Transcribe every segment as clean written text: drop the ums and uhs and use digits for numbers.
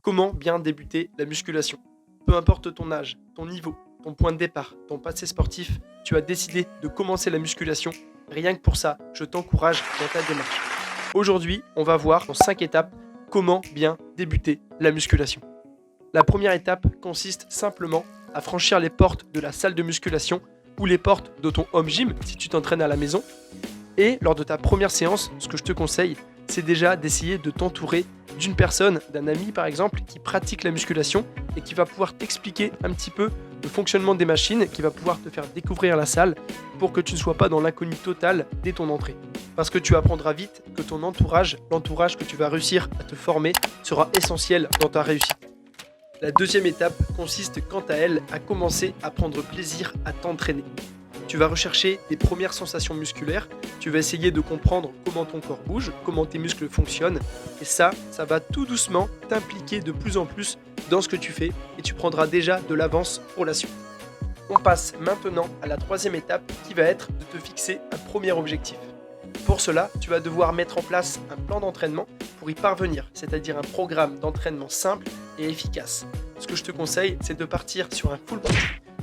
Comment bien débuter la musculation? Peu importe ton âge, ton niveau, ton point de départ, ton passé sportif, tu as décidé de commencer la musculation. Rien que pour ça, je t'encourage dans ta démarche. Aujourd'hui, on va voir en 5 étapes comment bien débuter la musculation. La première étape consiste simplement à franchir les portes de la salle de musculation ou les portes de ton home gym si tu t'entraînes à la maison. Et lors de ta première séance, ce que je te conseille, c'est déjà d'essayer de t'entourer d'une personne, d'un ami par exemple, qui pratique la musculation et qui va pouvoir t'expliquer un petit peu le fonctionnement des machines, qui va pouvoir te faire découvrir la salle pour que tu ne sois pas dans l'inconnu total dès ton entrée. Parce que tu apprendras vite que ton entourage, l'entourage que tu vas réussir à te former, sera essentiel dans ta réussite. La deuxième étape consiste quant à elle à commencer à prendre plaisir à t'entraîner. Tu vas rechercher des premières sensations musculaires, tu vas essayer de comprendre comment ton corps bouge, comment tes muscles fonctionnent, et ça va tout doucement t'impliquer de plus en plus dans ce que tu fais, et tu prendras déjà de l'avance pour la suite. On passe maintenant à la troisième étape qui va être de te fixer un premier objectif. Pour cela, tu vas devoir mettre en place un plan d'entraînement pour y parvenir, c'est-à-dire un programme d'entraînement simple et efficace. Ce que je te conseille, c'est de partir sur un full body,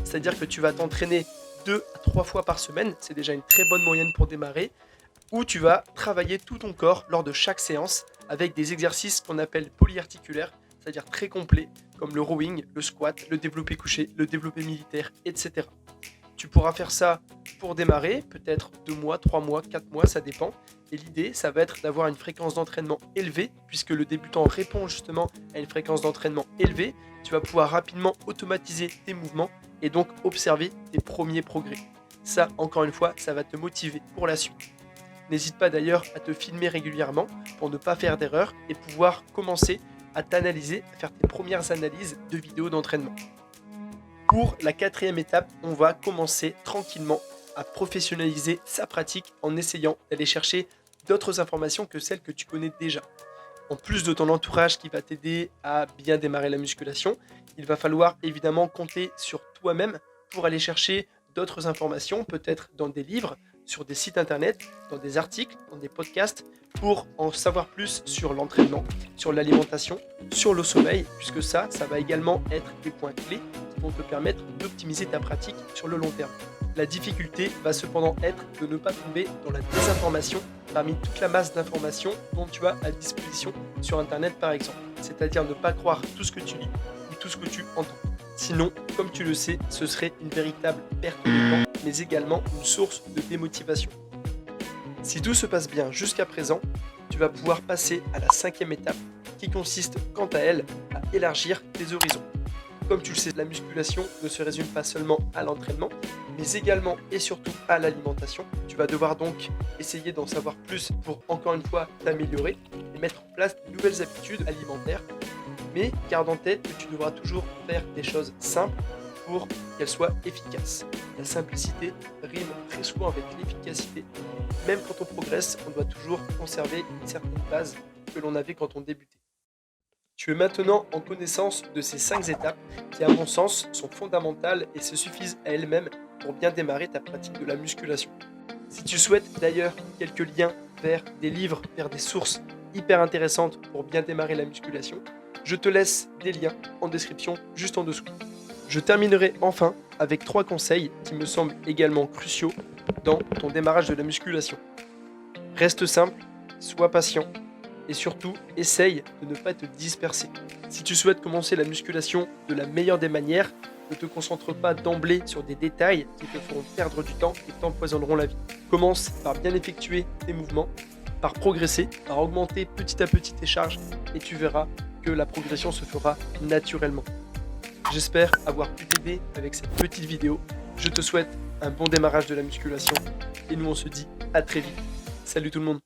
c'est-à-dire que tu vas t'entraîner 2 à 3 fois par semaine, c'est déjà une très bonne moyenne pour démarrer, où tu vas travailler tout ton corps lors de chaque séance avec des exercices qu'on appelle polyarticulaires, c'est-à-dire très complets, comme le rowing, le squat, le développé couché, le développé militaire, etc. Tu pourras faire ça pour démarrer, peut-être 2 mois, 3 mois, 4 mois, ça dépend. Et l'idée, ça va être d'avoir une fréquence d'entraînement élevée, puisque le débutant répond justement à une fréquence d'entraînement élevée. Tu vas pouvoir rapidement automatiser tes mouvements et donc observer tes premiers progrès. Ça, encore une fois, ça va te motiver pour la suite. N'hésite pas d'ailleurs à te filmer régulièrement pour ne pas faire d'erreurs et pouvoir commencer à t'analyser, à faire tes premières analyses de vidéos d'entraînement. Pour la quatrième étape, on va commencer tranquillement à professionnaliser sa pratique en essayant d'aller chercher d'autres informations que celles que tu connais déjà. En plus de ton entourage qui va t'aider à bien démarrer la musculation, il va falloir évidemment compter sur toi-même pour aller chercher d'autres informations, peut-être dans des livres, sur des sites internet, dans des articles, dans des podcasts, pour en savoir plus sur l'entraînement, sur l'alimentation, sur le sommeil, puisque ça va également être des points clés qui vont te permettre d'optimiser ta pratique sur le long terme. La difficulté va cependant être de ne pas tomber dans la désinformation parmi toute la masse d'informations dont tu as à disposition sur internet par exemple. C'est-à-dire ne pas croire tout ce que tu lis ou tout ce que tu entends. Sinon, comme tu le sais, ce serait une véritable perte de temps, mais également une source de démotivation. Si tout se passe bien jusqu'à présent, tu vas pouvoir passer à la cinquième étape qui consiste quant à elle à élargir tes horizons. Comme tu le sais, la musculation ne se résume pas seulement à l'entraînement, mais également et surtout à l'alimentation. Tu vas devoir donc essayer d'en savoir plus pour encore une fois t'améliorer et mettre en place de nouvelles habitudes alimentaires. Mais garde en tête que tu devras toujours faire des choses simples pour qu'elles soient efficaces. La simplicité rime très souvent avec l'efficacité. Même quand on progresse, on doit toujours conserver une certaine base que l'on avait quand on débutait. Tu es maintenant en connaissance de ces 5 étapes qui, à mon sens, sont fondamentales et se suffisent à elles-mêmes pour bien démarrer ta pratique de la musculation. Si tu souhaites d'ailleurs quelques liens vers des livres, vers des sources hyper intéressantes pour bien démarrer la musculation, je te laisse des liens en description juste en dessous. Je terminerai enfin avec 3 conseils qui me semblent également cruciaux dans ton démarrage de la musculation. Reste simple, sois patient et surtout essaye de ne pas te disperser. Si tu souhaites commencer la musculation de la meilleure des manières, ne te concentre pas d'emblée sur des détails qui te feront perdre du temps et t'empoisonneront la vie. Commence par bien effectuer tes mouvements, par progresser, par augmenter petit à petit tes charges et tu verras que la progression se fera naturellement. J'espère avoir pu t'aider avec cette petite vidéo. Je te souhaite un bon démarrage de la musculation et nous on se dit à très vite. Salut tout le monde.